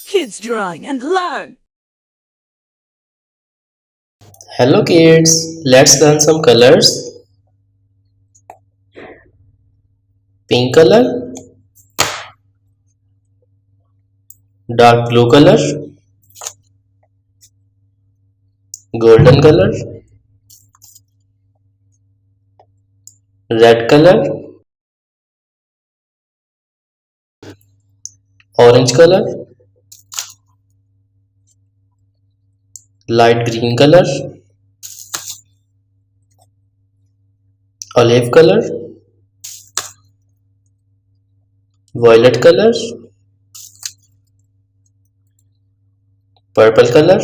Kids Drawing and Learn. Hello kids, let's learn some colors. Pink color, dark blue color, golden color, red color, orange color, light green color, olive color, violet color, purple color,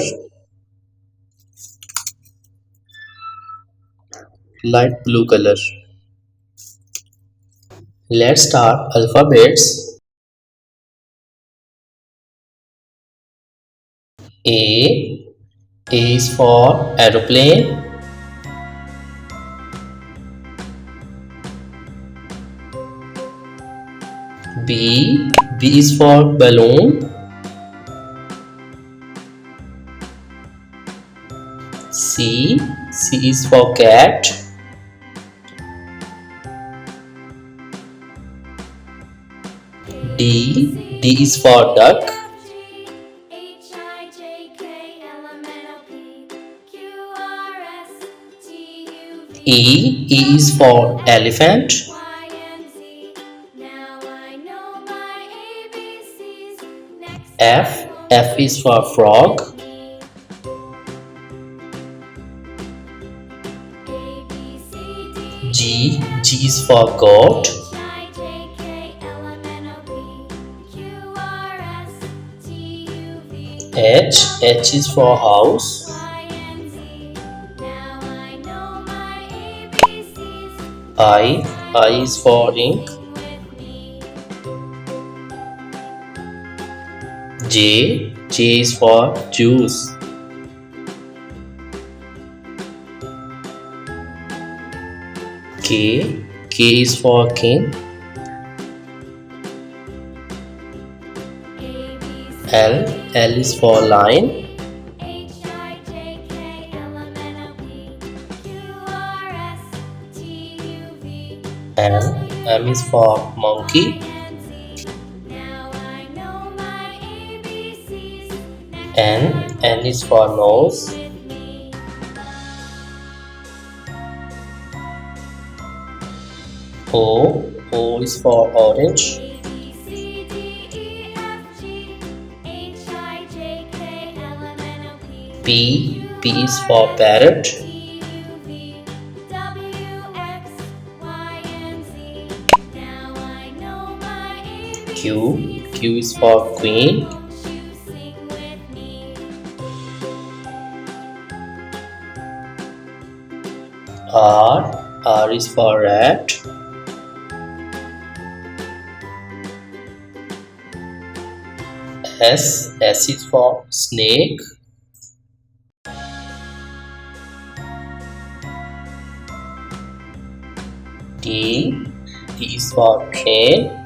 light blue color. Let's start alphabets. A is for aeroplane. B is for balloon. C is for cat. D is for duck. E is for elephant. F is for frog. G is for goat. H is for house. I is for ink. J is for juice. K is for king. L is for lion. M is for monkey. N is for nose. O is for orange. P is for parrot. Q is for queen. R is for rat. S is for snake. T is for train.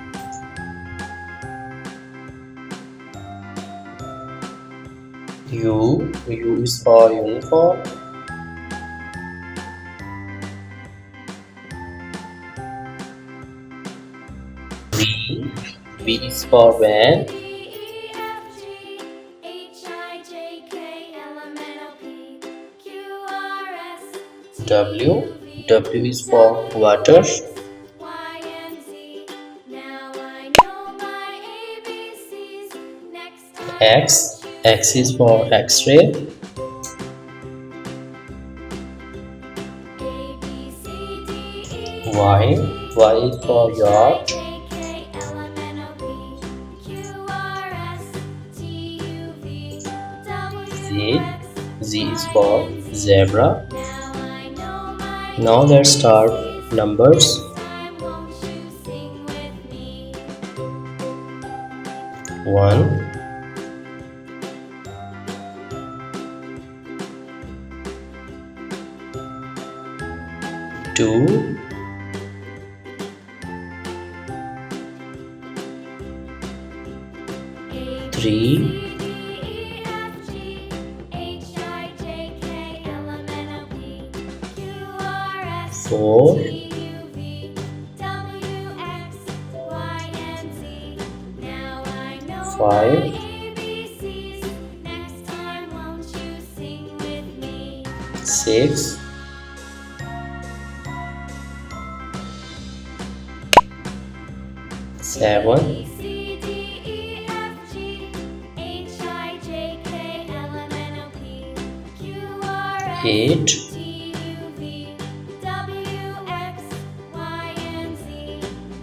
U is for uniform. V is for van. W is for water. X is for X-ray. Y is for yacht. Z is for zebra. Now let's start numbers. 1 2 3 4, Now I know 5, my ABCs. Next time, won't you sing with me? 6, 7, A, B, C, D, E, F, G, H, I, J, K, L, M, N, O, P, Q, R, S, 8, T, U, V, W, X, Y, and Z.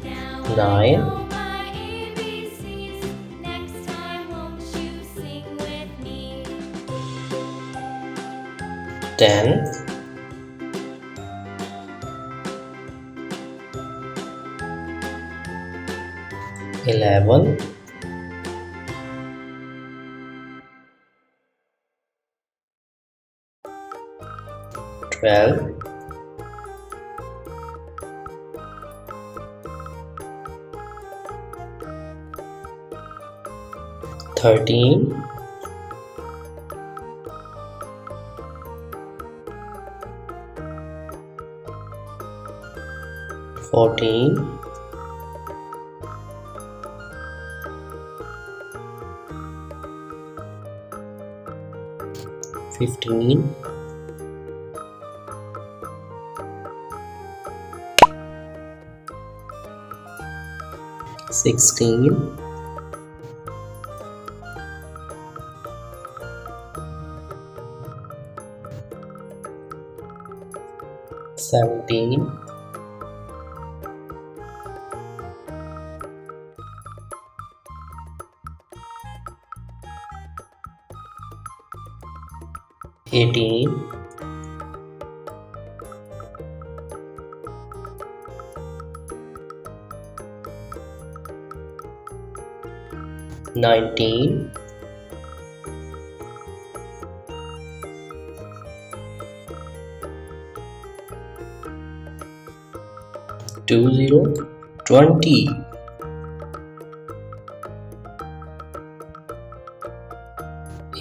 Now I 9, know my ABCs. Next time, won't you sing with me? 10, 11, 12, 13, 14, 15, 16, 17, 18, 19, 20, 20,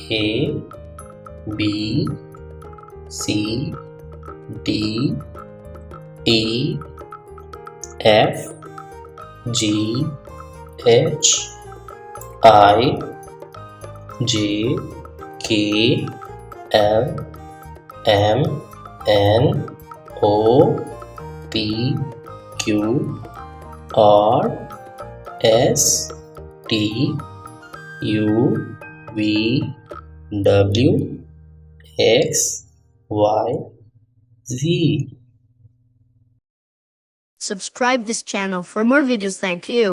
A, B, C, D, E, F, G, H, I, J, K, L, M, N, O, P, Q, R, S, T, U, V, W, X, Y, Z. Subscribe this channel for more videos. Thank you.